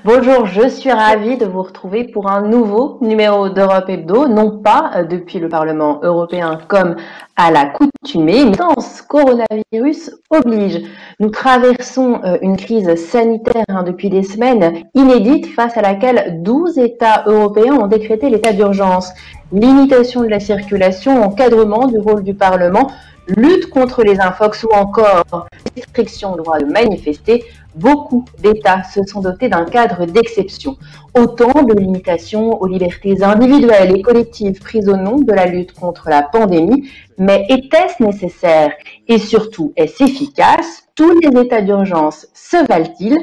Bonjour, je suis ravie de vous retrouver pour un nouveau numéro d'Europe Hebdo, non pas depuis le Parlement européen comme à l'accoutumée, mais ce coronavirus oblige. Nous traversons une crise sanitaire depuis des semaines inédite face à laquelle 12 États européens ont décrété l'état d'urgence. Limitation de la circulation, encadrement du rôle du Parlement, lutte contre les infox ou encore restriction au droit de manifester. Beaucoup d'États se sont dotés d'un cadre d'exception. Autant de limitations aux libertés individuelles et collectives prises au nom de la lutte contre la pandémie. Mais était-ce nécessaire? Et surtout, est-ce efficace? Tous les états d'urgence se valent-ils?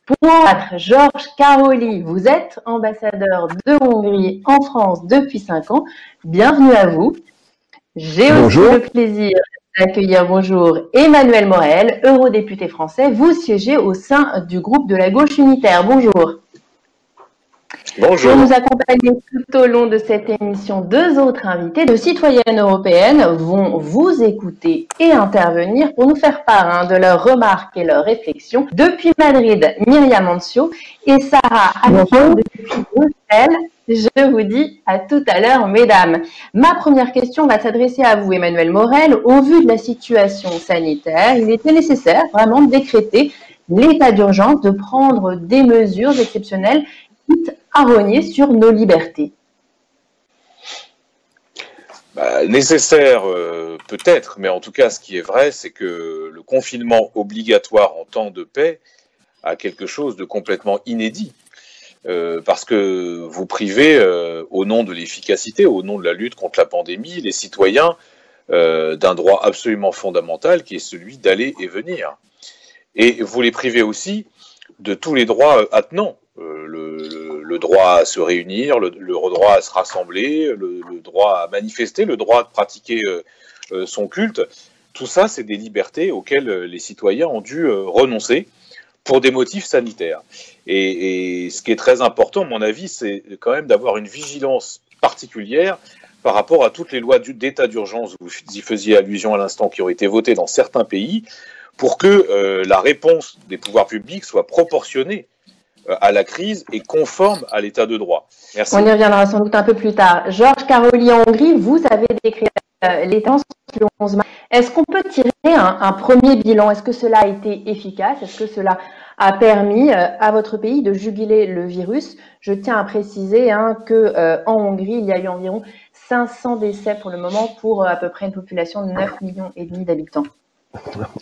Pour Georges Karoli, vous êtes ambassadeur de Hongrie en France depuis 5 ans. Bienvenue à vous. J'ai aussi le plaisir d'accueillir, bonjour, Emmanuel Morel, eurodéputé français. Vous siégez au sein du groupe de la gauche unitaire. Bonjour. Bonjour. Pour nous accompagner tout au long de cette émission, deux autres invités de citoyennes européennes vont vous écouter et intervenir pour nous faire part de leurs remarques et leurs réflexions. Depuis Madrid, Myriam Ancio et Sarah Alfon depuis Bruxelles. Je vous dis à tout à l'heure, mesdames. Ma première question va s'adresser à vous, Emmanuel Morel. Au vu de la situation sanitaire, il était nécessaire vraiment de décréter l'état d'urgence, de prendre des mesures exceptionnelles, quitte à rogner sur nos libertés. Nécessaire peut-être, mais en tout cas, ce qui est vrai, c'est que le confinement obligatoire en temps de paix a quelque chose de complètement inédit. Parce que vous privez, au nom de l'efficacité, au nom de la lutte contre la pandémie, les citoyens d'un droit absolument fondamental qui est celui d'aller et venir. Et vous les privez aussi de tous les droits attenants, le droit à se réunir, le droit à se rassembler, le droit à manifester, le droit de pratiquer son culte. Tout ça, c'est des libertés auxquelles les citoyens ont dû renoncer pour des motifs sanitaires. Et ce qui est très important, à mon avis, c'est quand même d'avoir une vigilance particulière par rapport à toutes les lois d'état d'urgence, vous y faisiez allusion à l'instant, qui ont été votées dans certains pays, pour que la réponse des pouvoirs publics soit proportionnée à la crise et conforme à l'état de droit. Merci. On y reviendra sans doute un peu plus tard. Georges Karoli, en Hongrie, vous avez décrit l'état le 11 mars. Est-ce qu'on peut tirer un premier bilan? Est-ce que cela a été efficace? Est-ce que cela a permis à votre pays de juguler le virus? Je tiens à préciser qu'en Hongrie, il y a eu environ 500 décès pour le moment pour à peu près une population de 9,5 millions d'habitants.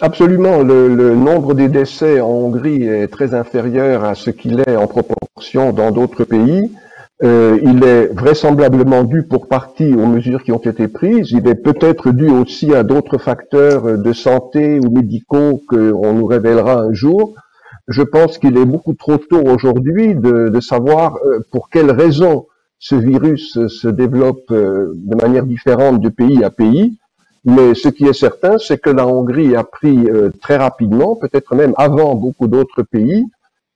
Absolument. Le nombre des décès en Hongrie est très inférieur à ce qu'il est en proportion dans d'autres pays. Il est vraisemblablement dû pour partie aux mesures qui ont été prises. Il est peut-être dû aussi à d'autres facteurs de santé ou médicaux qu'on nous révélera un jour. Je pense qu'il est beaucoup trop tôt aujourd'hui de savoir pour quelles raisons ce virus se développe de manière différente de pays à pays. Mais ce qui est certain, c'est que la Hongrie a pris très rapidement, peut-être même avant beaucoup d'autres pays,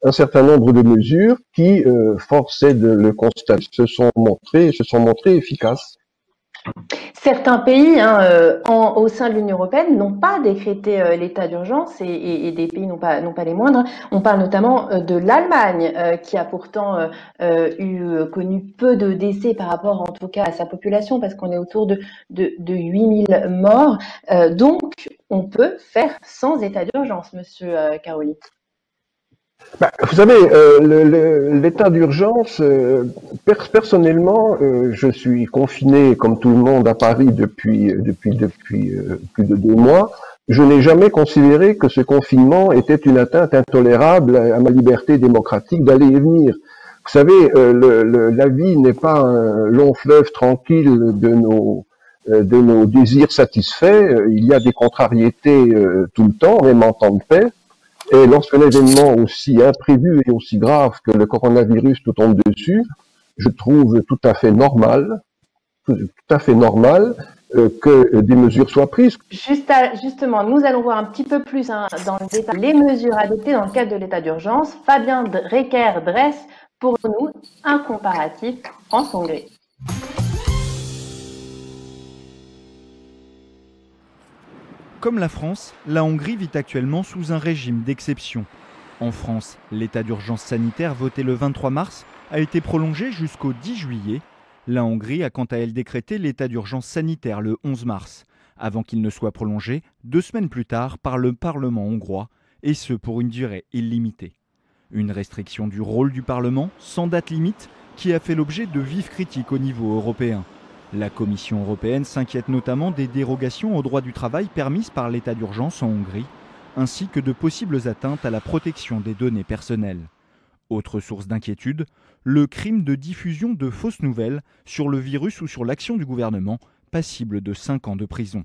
un certain nombre de mesures qui, force est de le constater, se sont montrées efficaces. Certains pays au sein de l'Union européenne n'ont pas décrété l'état d'urgence et des pays non pas les moindres. On parle notamment de l'Allemagne qui a pourtant connu peu de décès par rapport en tout cas à sa population parce qu'on est autour de 8000 morts. Donc on peut faire sans état d'urgence, monsieur Karoli. Vous savez, l'état d'urgence, personnellement, je suis confiné comme tout le monde à Paris depuis plus de 2 mois. Je n'ai jamais considéré que ce confinement était une atteinte intolérable à ma liberté démocratique d'aller et venir. Vous savez, la vie n'est pas un long fleuve tranquille de nos désirs satisfaits. Il y a des contrariétés tout le temps, même en temps de paix. Et lorsqu'un événement aussi imprévu et aussi grave que le coronavirus nous tombe dessus, je trouve tout à fait normal que des mesures soient prises. Justement, nous allons voir un petit peu plus dans le détail les mesures adoptées dans le cadre de l'état d'urgence. Fabien Recker dresse pour nous un comparatif France-Hongrie. Comme la France, la Hongrie vit actuellement sous un régime d'exception. En France, l'état d'urgence sanitaire voté le 23 mars a été prolongé jusqu'au 10 juillet. La Hongrie a quant à elle décrété l'état d'urgence sanitaire le 11 mars, avant qu'il ne soit prolongé 2 semaines plus tard par le Parlement hongrois, et ce pour une durée illimitée. Une restriction du rôle du Parlement, sans date limite, qui a fait l'objet de vives critiques au niveau européen. La Commission européenne s'inquiète notamment des dérogations au droit du travail permises par l'état d'urgence en Hongrie, ainsi que de possibles atteintes à la protection des données personnelles. Autre source d'inquiétude, le crime de diffusion de fausses nouvelles sur le virus ou sur l'action du gouvernement, passible de 5 ans de prison.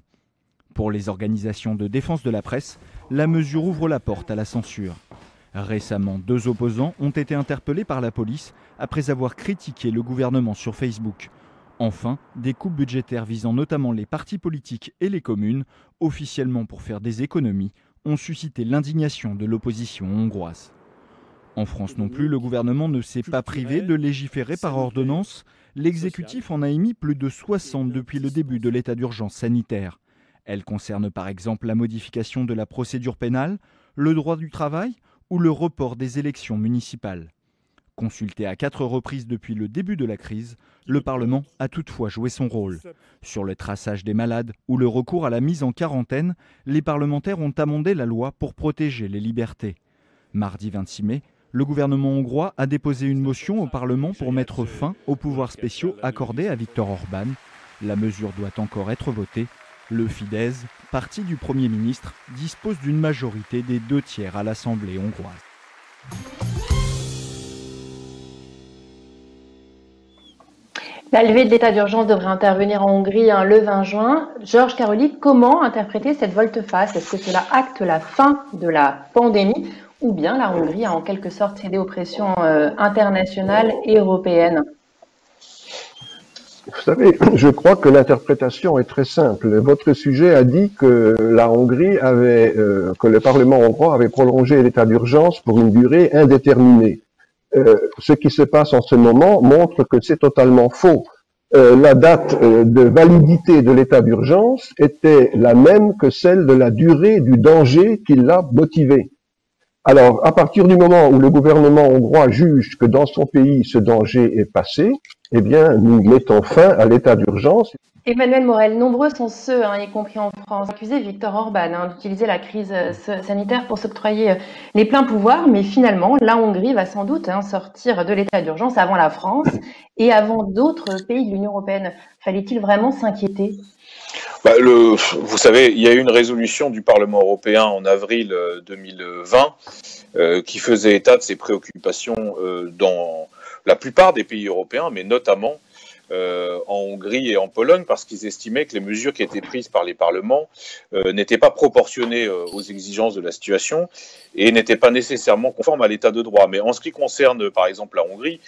Pour les organisations de défense de la presse, la mesure ouvre la porte à la censure. Récemment, 2 opposants ont été interpellés par la police après avoir critiqué le gouvernement sur Facebook. Enfin, des coupes budgétaires visant notamment les partis politiques et les communes, officiellement pour faire des économies, ont suscité l'indignation de l'opposition hongroise. En France non plus, le gouvernement ne s'est pas privé de légiférer par ordonnance. L'exécutif en a émis plus de 60 depuis le début de l'état d'urgence sanitaire. Elles concernent par exemple la modification de la procédure pénale, le droit du travail ou le report des élections municipales. Consulté à 4 reprises depuis le début de la crise, le Parlement a toutefois joué son rôle. Sur le traçage des malades ou le recours à la mise en quarantaine, les parlementaires ont amendé la loi pour protéger les libertés. Mardi 26 mai, le gouvernement hongrois a déposé une motion au Parlement pour mettre fin aux pouvoirs spéciaux accordés à Viktor Orban. La mesure doit encore être votée. Le Fidesz, parti du Premier ministre, dispose d'une majorité des 2/3 à l'Assemblée hongroise. La levée de l'état d'urgence devrait intervenir en Hongrie le 20 juin. Georges Karoli, comment interpréter cette volte-face? Est-ce que cela acte la fin de la pandémie ou bien la Hongrie a en quelque sorte cédé aux pressions internationales et européennes? Vous savez, je crois que l'interprétation est très simple. Votre sujet a dit que la Hongrie que le Parlement hongrois avait prolongé l'état d'urgence pour une durée indéterminée. Ce qui se passe en ce moment montre que c'est totalement faux. La date de validité de l'état d'urgence était la même que celle de la durée du danger qui l'a motivé. Alors, à partir du moment où le gouvernement hongrois juge que dans son pays ce danger est passé, eh bien, nous mettons fin à l'état d'urgence. Emmanuel Morel, nombreux sont ceux, y compris en France, accusés Viktor Orban d'utiliser la crise sanitaire pour s'octroyer les pleins pouvoirs, mais finalement, la Hongrie va sans doute sortir de l'état d'urgence avant la France et avant d'autres pays de l'Union européenne. Fallait-il vraiment s'inquiéter ? Vous savez, il y a eu une résolution du Parlement européen en avril 2020 qui faisait état de ses préoccupations dans la plupart des pays européens, mais notamment en Hongrie et en Pologne, parce qu'ils estimaient que les mesures qui étaient prises par les parlements n'étaient pas proportionnées aux exigences de la situation et n'étaient pas nécessairement conformes à l'état de droit. Mais en ce qui concerne, par exemple, la Hongrie,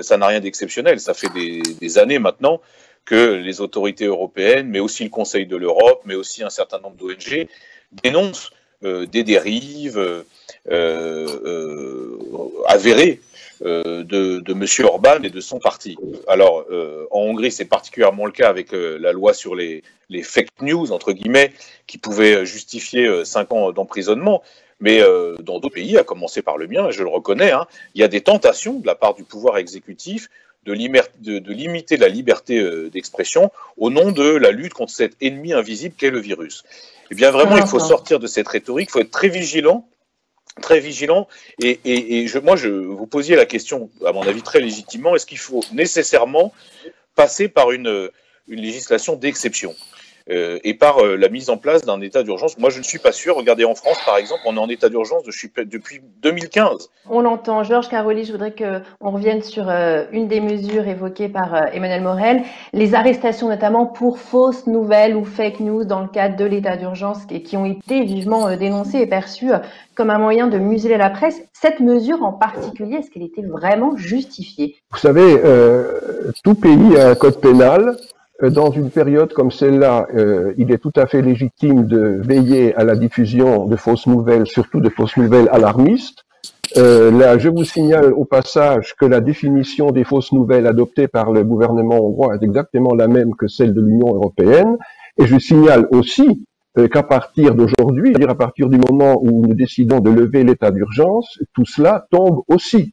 ça n'a rien d'exceptionnel. Ça fait des années maintenant que les autorités européennes, mais aussi le Conseil de l'Europe, mais aussi un certain nombre d'ONG, dénoncent des dérives avérées de M. Orban et de son parti. Alors, en Hongrie, c'est particulièrement le cas avec la loi sur les fake news, entre guillemets, qui pouvait justifier 5 ans d'emprisonnement. Mais dans d'autres pays, à commencer par le mien, je le reconnais, il y a des tentations de la part du pouvoir exécutif de limiter la liberté d'expression au nom de la lutte contre cet ennemi invisible qu'est le virus. Eh bien, vraiment, il faut sortir de cette rhétorique, il faut être très vigilant. Et vous posiez la question, à mon avis très légitimement, est-ce qu'il faut nécessairement passer par une législation d'exception et par la mise en place d'un état d'urgence? Moi, je ne suis pas sûr. Regardez, en France, par exemple, on est en état d'urgence depuis 2015. On l'entend. Georges Karoli, je voudrais qu'on revienne sur une des mesures évoquées par Emmanuel Morel, les arrestations notamment pour fausses nouvelles ou fake news dans le cadre de l'état d'urgence et qui ont été vivement dénoncées et perçues comme un moyen de museler la presse. Cette mesure en particulier, est-ce qu'elle était vraiment justifiée? Vous savez, tout pays a un code pénal. Dans une période comme celle-là, il est tout à fait légitime de veiller à la diffusion de fausses nouvelles, surtout de fausses nouvelles alarmistes. Là, je vous signale au passage que la définition des fausses nouvelles adoptée par le gouvernement hongrois est exactement la même que celle de l'Union européenne. Et je signale aussi qu'à partir d'aujourd'hui, c'est-à-dire à partir du moment où nous décidons de lever l'état d'urgence, tout cela tombe aussi.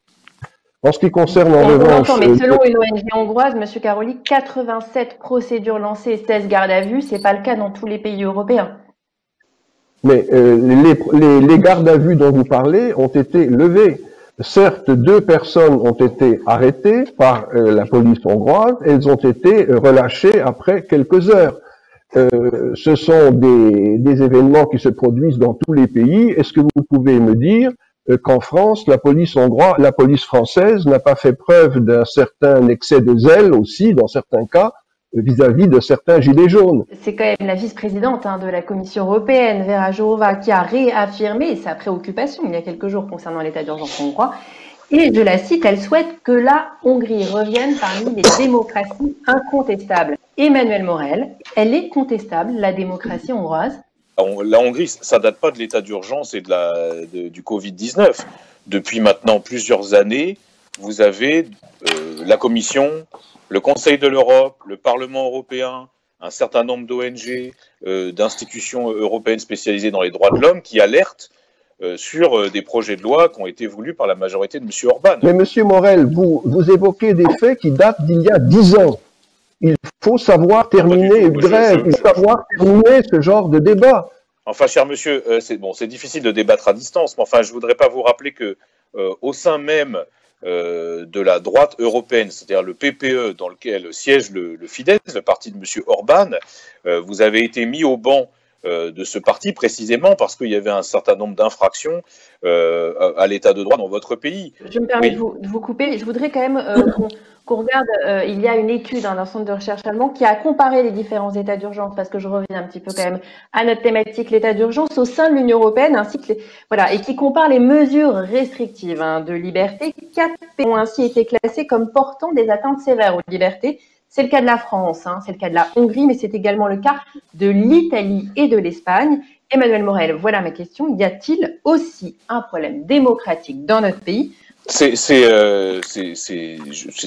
En ce qui concerne en revanche... mais selon une ONG hongroise, M. Karoli, 87 procédures lancées, 16 gardes à vue, c'est pas le cas dans tous les pays européens. Mais les gardes à vue dont vous parlez ont été levés. Certes, 2 personnes ont été arrêtées par la police hongroise, elles ont été relâchées après quelques heures. Ce sont des événements qui se produisent dans tous les pays. Est-ce que vous pouvez me dire qu'en France, la police française n'a pas fait preuve d'un certain excès de zèle aussi, dans certains cas, vis-à-vis de certains gilets jaunes? C'est quand même la vice-présidente de la Commission européenne, Vera Jourova, qui a réaffirmé sa préoccupation il y a quelques jours concernant l'état d'urgence hongrois. Et je la cite, elle souhaite que la Hongrie revienne parmi les démocraties incontestables. Emmanuel Morel, elle est contestable, la démocratie hongroise? La Hongrie, ça date pas de l'état d'urgence et du Covid-19. Depuis maintenant plusieurs années, vous avez la Commission, le Conseil de l'Europe, le Parlement européen, un certain nombre d'ONG, d'institutions européennes spécialisées dans les droits de l'homme qui alertent sur des projets de loi qui ont été voulus par la majorité de M. Orban. Mais M. Morel, vous évoquez des faits qui datent d'il y a 10 ans. Il faut savoir terminer une grève, il faut savoir terminer ce genre de débat. Enfin, cher monsieur, c'est difficile de débattre à distance, mais enfin, je ne voudrais pas vous rappeler que au sein même de la droite européenne, c'est-à-dire le PPE, dans lequel siège le Fidesz, le parti de M. Orban, vous avez été mis au banc de ce parti précisément parce qu'il y avait un certain nombre d'infractions à l'état de droit dans votre pays. Je me permets de vous couper. Je voudrais quand même qu'on regarde, il y a une étude d'un centre de recherche allemand qui a comparé les différents états d'urgence, parce que je reviens un petit peu quand même à notre thématique, l'état d'urgence au sein de l'Union européenne, ainsi que et qui compare les mesures restrictives de liberté. 4 pays ont ainsi été classés comme portant des atteintes sévères aux libertés. C'est le cas de la France, c'est le cas de la Hongrie, mais c'est également le cas de l'Italie et de l'Espagne. Emmanuel Morel, voilà ma question. Y a-t-il aussi un problème démocratique dans notre pays? C'est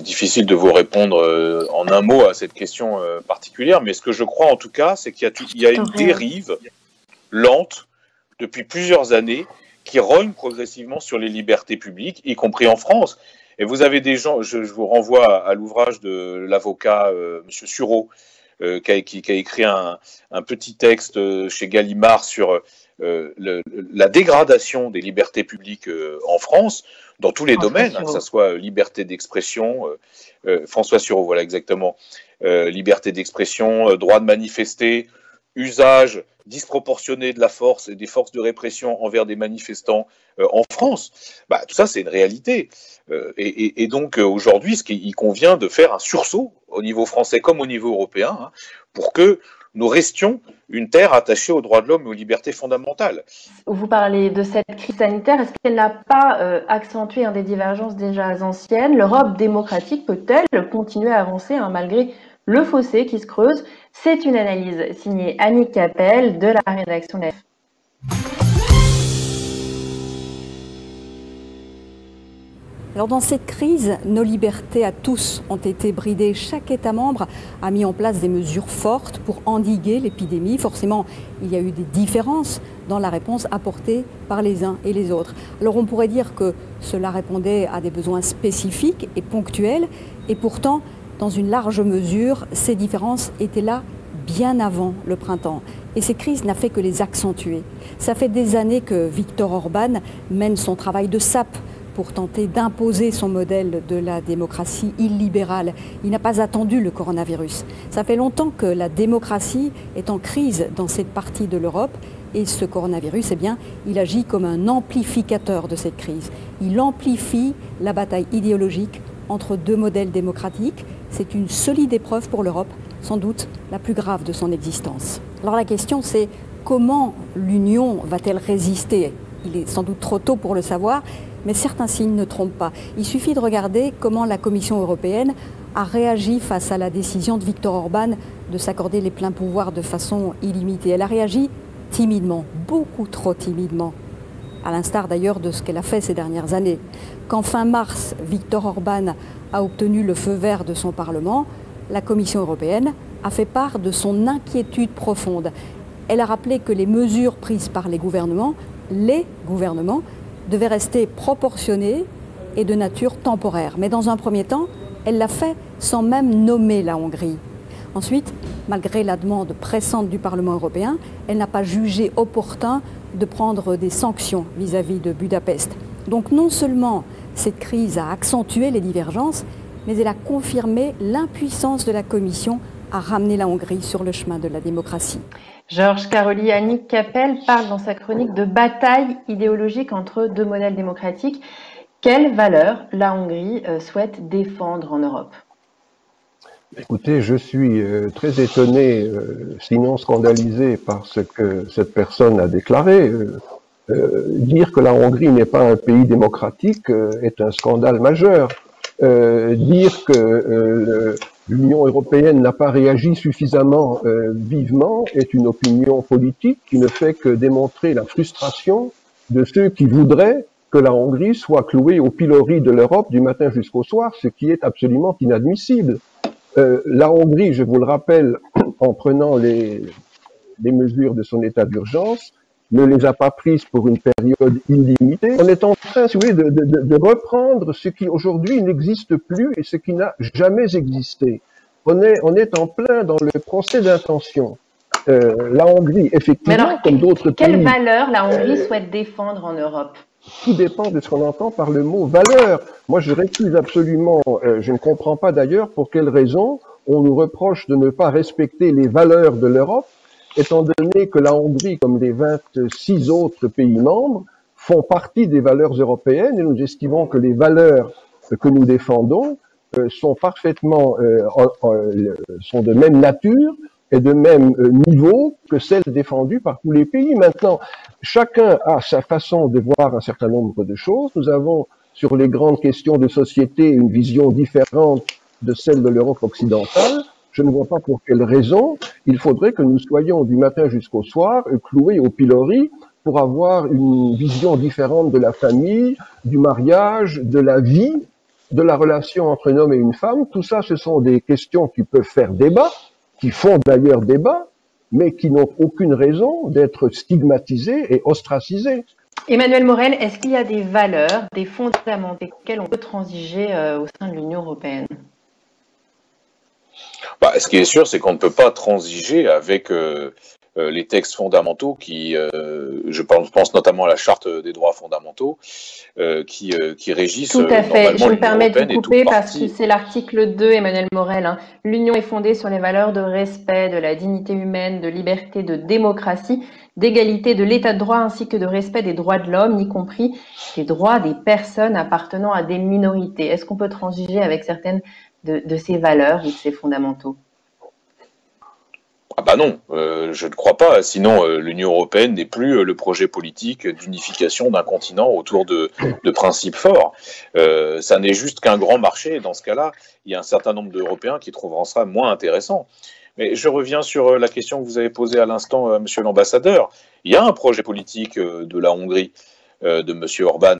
difficile de vous répondre en un mot à cette question particulière, mais ce que je crois en tout cas, c'est qu'il y a une dérive lente depuis plusieurs années qui rogne progressivement sur les libertés publiques, y compris en France. Et vous avez des gens, je vous renvoie à l'ouvrage de l'avocat M. Sureau, qui a écrit un petit texte chez Gallimard sur la dégradation des libertés publiques en France, dans tous les domaines, que ce soit liberté d'expression, François Sureau, voilà exactement, liberté d'expression, droit de manifester, usage disproportionné de la force et des forces de répression envers des manifestants en France. Tout ça, c'est une réalité. Et donc, aujourd'hui, il convient de faire un sursaut au niveau français comme au niveau européen pour que nous restions une terre attachée aux droits de l'homme et aux libertés fondamentales. Vous parlez de cette crise sanitaire. Est-ce qu'elle n'a pas accentué des divergences déjà anciennes? L'Europe démocratique peut-elle continuer à avancer malgré le fossé qui se creuse? C'est une analyse signée Annick Capel de la rédaction de l'AF. Alors dans cette crise, nos libertés à tous ont été bridées. Chaque État membre a mis en place des mesures fortes pour endiguer l'épidémie. Forcément, il y a eu des différences dans la réponse apportée par les uns et les autres. Alors on pourrait dire que cela répondait à des besoins spécifiques et ponctuels, et pourtant, dans une large mesure, ces différences étaient là bien avant le printemps. Et cette crise n'a fait que les accentuer. Ça fait des années que Viktor Orban mène son travail de sape pour tenter d'imposer son modèle de la démocratie illibérale. Il n'a pas attendu le coronavirus. Ça fait longtemps que la démocratie est en crise dans cette partie de l'Europe, et ce coronavirus, il agit comme un amplificateur de cette crise. Il amplifie la bataille idéologique entre deux modèles démocratiques. C'est une solide épreuve pour l'Europe, sans doute la plus grave de son existence. Alors la question, c'est comment l'Union va-t-elle résister? Il est sans doute trop tôt pour le savoir, mais certains signes ne trompent pas. Il suffit de regarder comment la Commission européenne a réagi face à la décision de Viktor Orban de s'accorder les pleins pouvoirs de façon illimitée. Elle a réagi timidement, beaucoup trop timidement, à l'instar d'ailleurs de ce qu'elle a fait ces dernières années. Quand fin mars, Viktor Orban a obtenu le feu vert de son Parlement, la Commission européenne a fait part de son inquiétude profonde. Elle a rappelé que les mesures prises par les gouvernements, devaient rester proportionnées et de nature temporaire. Mais dans un premier temps, elle l'a fait sans même nommer la Hongrie. Ensuite, malgré la demande pressante du Parlement européen, elle n'a pas jugé opportun de prendre des sanctions vis-à-vis de Budapest. Donc non seulement cette crise a accentué les divergences, mais elle a confirmé l'impuissance de la Commission à ramener la Hongrie sur le chemin de la démocratie. Georges Caroli, Annick Capelle parle dans sa chronique de bataille idéologique entre deux modèles démocratiques. Quelles valeurs la Hongrie souhaite défendre en Europe? Écoutez, je suis très étonné, sinon scandalisé par ce que cette personne a déclaré. Dire que la Hongrie n'est pas un pays démocratique est un scandale majeur. Dire que l'Union européenne n'a pas réagi suffisamment vivement est une opinion politique qui ne fait que démontrer la frustration de ceux qui voudraient que la Hongrie soit clouée au pilori de l'Europe du matin jusqu'au soir, ce qui est absolument inadmissible. La Hongrie, je vous le rappelle, en prenant les mesures de son état d'urgence, ne les a pas prises pour une période illimitée. On est en train, si vous voulez, de reprendre ce qui aujourd'hui n'existe plus et ce qui n'a jamais existé. On est en plein dans le procès d'intention. La Hongrie, effectivement, alors, comme d'autres pays... Quelles valeurs la Hongrie souhaite défendre en Europe? Tout dépend de ce qu'on entend par le mot valeur. Moi, je récuse absolument, je ne comprends pas d'ailleurs pour quelle raison on nous reproche de ne pas respecter les valeurs de l'Europe, étant donné que la Hongrie, comme les 26 autres pays membres, font partie des valeurs européennes et nous estimons que les valeurs que nous défendons sont parfaitement, sont de même nature et de même niveau que celles défendues par tous les pays. Maintenant, chacun a sa façon de voir un certain nombre de choses. Nous avons, sur les grandes questions de société, une vision différente de celle de l'Europe occidentale. Je ne vois pas pour quelle raison il faudrait que nous soyons du matin jusqu'au soir cloués au pilori pour avoir une vision différente de la famille, du mariage, de la vie, de la relation entre un homme et une femme. Tout ça, ce sont des questions qui peuvent faire débat, qui font d'ailleurs débat, mais qui n'ont aucune raison d'être stigmatisées et ostracisées. Emmanuel Morel, est-ce qu'il y a des valeurs, des fondamentaux auxquels on peut transiger au sein de l'Union européenne? Ce qui est sûr, c'est qu'on ne peut pas transiger avec les textes fondamentaux qui, je pense notamment à la Charte des droits fondamentaux, qui régissent tout à fait. Je me permets de vous couper parce que c'est l'article 2, Emmanuel Morel. L'Union est fondée sur les valeurs de respect de la dignité humaine, de liberté, de démocratie, d'égalité de l'état de droit ainsi que de respect des droits de l'homme, y compris des droits des personnes appartenant à des minorités. Est-ce qu'on peut transiger avec certaines de ces valeurs ou de ces fondamentaux? Ah bah non, je ne crois pas, sinon l'Union européenne n'est plus le projet politique d'unification d'un continent autour de principes forts. Ça n'est juste qu'un grand marché, et dans ce cas-là, il y a un certain nombre d'Européens qui trouveront ça moins intéressant. Mais je reviens sur la question que vous avez posée à l'instant, monsieur l'ambassadeur. Il y a un projet politique de la Hongrie, de monsieur Orban.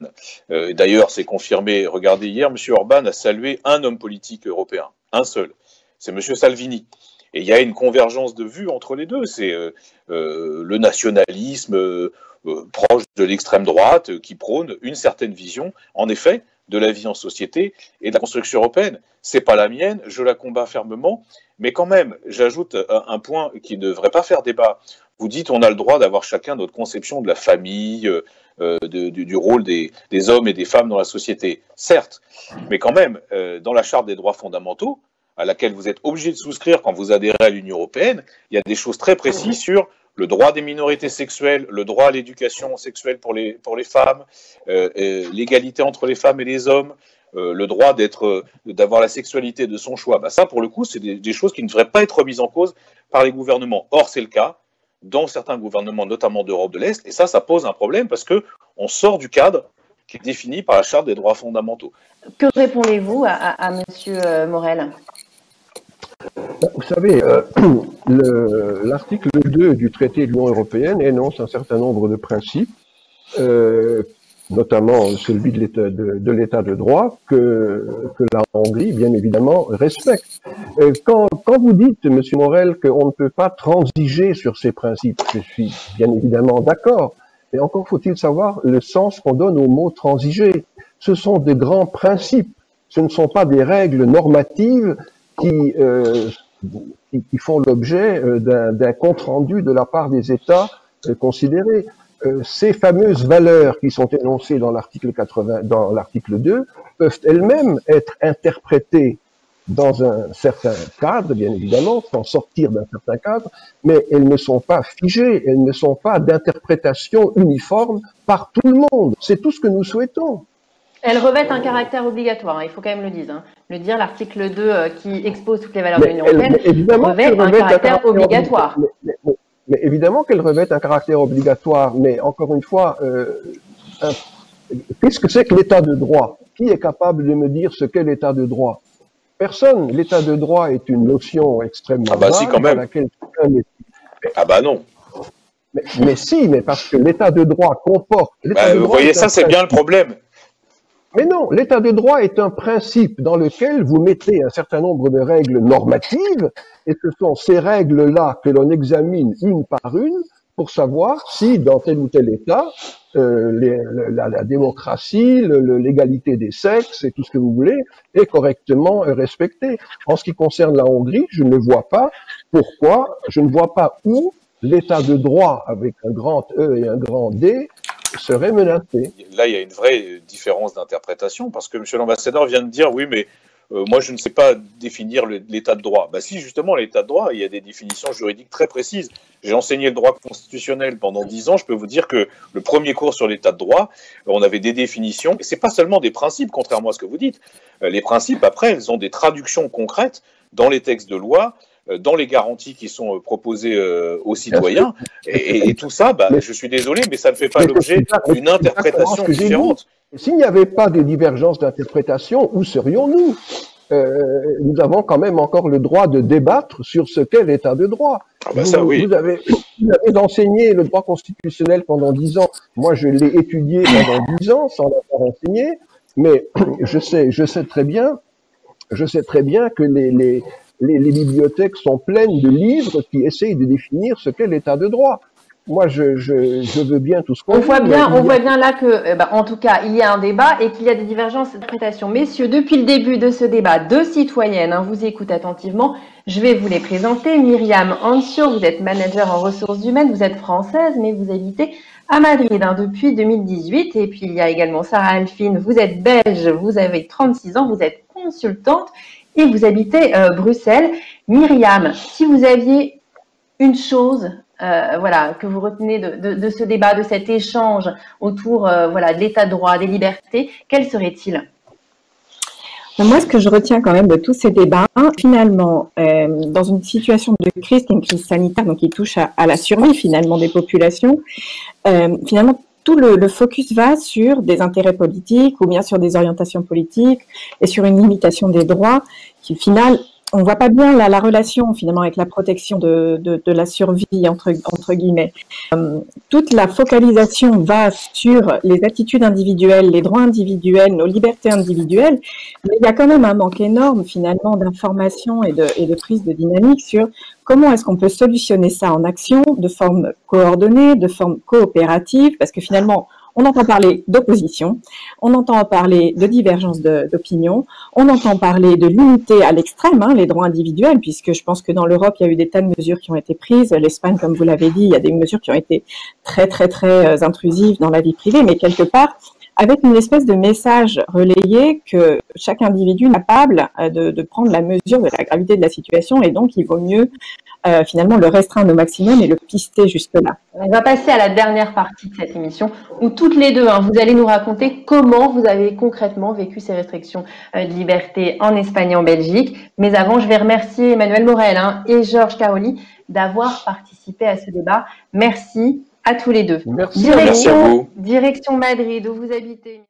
D'ailleurs, c'est confirmé. Regardez, hier, monsieur Orban a salué un homme politique européen, un seul. C'est monsieur Salvini. Et il y a une convergence de vues entre les deux. C'est le nationalisme proche de l'extrême droite qui prône une certaine vision, en effet, de la vie en société et de la construction européenne. C'est pas la mienne, je la combats fermement, mais quand même, j'ajoute un point qui ne devrait pas faire débat. Vous dites on a le droit d'avoir chacun notre conception de la famille, du rôle des hommes et des femmes dans la société. Certes, mais quand même, dans la Charte des droits fondamentaux, à laquelle vous êtes obligé de souscrire quand vous adhérez à l'Union européenne, il y a des choses très précises sur le droit des minorités sexuelles, le droit à l'éducation sexuelle pour les femmes, l'égalité entre les femmes et les hommes, le droit d'avoir la sexualité de son choix. Ça, pour le coup, c'est des choses qui ne devraient pas être remises en cause par les gouvernements. Or, c'est le cas dans certains gouvernements, notamment d'Europe de l'Est, et ça pose un problème parce qu'on sort du cadre qui est défini par la Charte des droits fondamentaux. Que répondez-vous à M. Morel ? Vous savez, l'article 2 du traité de l'Union européenne énonce un certain nombre de principes notamment celui de l'état de droit, que la Hongrie, bien évidemment, respecte. Quand vous dites, Monsieur Morel, qu'on ne peut pas transiger sur ces principes, je suis bien évidemment d'accord, mais encore faut-il savoir le sens qu'on donne au mot transiger. Ce sont des grands principes, ce ne sont pas des règles normatives qui font l'objet d'un compte-rendu de la part des États considérés. Ces fameuses valeurs qui sont énoncées dans l'article 2 peuvent elles-mêmes être interprétées dans un certain cadre, bien évidemment, sans sortir d'un certain cadre, mais elles ne sont pas figées, elles ne sont pas d'interprétation uniforme par tout le monde. C'est tout ce que nous souhaitons. Elles revêtent un caractère obligatoire, hein, il faut quand même le dire. L'article 2 qui expose toutes les valeurs de l'Union européenne revêt un caractère obligatoire. Mais évidemment qu'elles revêtent un caractère obligatoire, mais encore une fois, qu'est-ce que c'est que l'état de droit? Qui est capable de me dire ce qu'est l'état de droit? Personne. L'état de droit est une notion extrêmement vague, si, quand même. Ah bah non. Mais si, mais parce que l'état de droit comporte... Vous voyez, ça c'est bien le problème. Mais non, l'état de droit est un principe dans lequel vous mettez un certain nombre de règles normatives, et ce sont ces règles-là que l'on examine une par une pour savoir si, dans tel ou tel État, la démocratie, l'égalité des sexes et tout ce que vous voulez est correctement respectée. En ce qui concerne la Hongrie, je ne vois pas pourquoi, je ne vois pas où l'état de droit avec un grand E et un grand D serait menacé. Là, il y a une vraie différence d'interprétation, parce que M. l'ambassadeur vient de dire, oui, mais moi, je ne sais pas définir l'état de droit. Bah si, justement, l'état de droit, il y a des définitions juridiques très précises. J'ai enseigné le droit constitutionnel pendant 10 ans, je peux vous dire que le premier cours sur l'état de droit, on avait des définitions, et c'est pas seulement des principes, contrairement à ce que vous dites. Les principes, après, elles ont des traductions concrètes dans les textes de loi, dans les garanties qui sont proposées aux citoyens, et tout ça, je suis désolé, mais ça ne fait pas l'objet d'une interprétation différente. S'il n'y avait pas de divergence d'interprétation, où serions-nous? Nous avons quand même encore le droit de débattre sur ce qu'est l'état de droit. Vous avez enseigné le droit constitutionnel pendant 10 ans. Moi, je l'ai étudié pendant 10 ans sans l'avoir enseigné, mais je sais très bien que les bibliothèques sont pleines de livres qui essayent de définir ce qu'est l'état de droit. Moi, je veux bien tout ce qu'on on voit bien là que, en tout cas, il y a un débat et qu'il y a des divergences d'interprétation. Messieurs, depuis le début de ce débat, 2 citoyennes vous écoutent attentivement. Je vais vous les présenter. Myriam Ancio, vous êtes manager en ressources humaines, vous êtes française, mais vous habitez à Madrid depuis 2018. Et puis, il y a également Sarah Alfine, vous êtes belge, vous avez 36 ans, vous êtes consultante et vous habitez Bruxelles. Myriam, si vous aviez une chose que vous retenez de ce débat, de cet échange autour de l'état de droit, des libertés, quel serait-il? Moi, ce que je retiens quand même de tous ces débats, finalement, dans une situation de crise, qui est une crise sanitaire, donc qui touche à la survie finalement des populations, finalement, tout le focus va sur des intérêts politiques ou bien sur des orientations politiques et sur une limitation des droits qui, au final, on voit pas bien la relation finalement avec la protection de la survie entre guillemets. Toute la focalisation va sur les attitudes individuelles, les droits individuels, nos libertés individuelles, mais il y a quand même un manque énorme finalement d'information et de prise de dynamique sur comment est-ce qu'on peut solutionner ça en action de forme coordonnée, de forme coopérative, parce que finalement on entend parler d'opposition, on entend parler de divergence d'opinion, on entend parler de limiter à l'extrême les droits individuels, puisque je pense que dans l'Europe, il y a eu des tas de mesures qui ont été prises. L'Espagne, comme vous l'avez dit, il y a des mesures qui ont été très, très, très intrusives dans la vie privée, mais quelque part, avec une espèce de message relayé que chaque individu est capable de prendre la mesure de la gravité de la situation, et donc il vaut mieux finalement le restreindre au maximum et le pister jusque-là. On va passer à la dernière partie de cette émission où toutes les deux, vous allez nous raconter comment vous avez concrètement vécu ces restrictions de liberté en Espagne et en Belgique. Mais avant, je vais remercier Emmanuel Morel et Georges Caroli d'avoir participé à ce débat. Merci à tous les deux. Merci. Merci à vous. Direction Madrid, où vous habitez.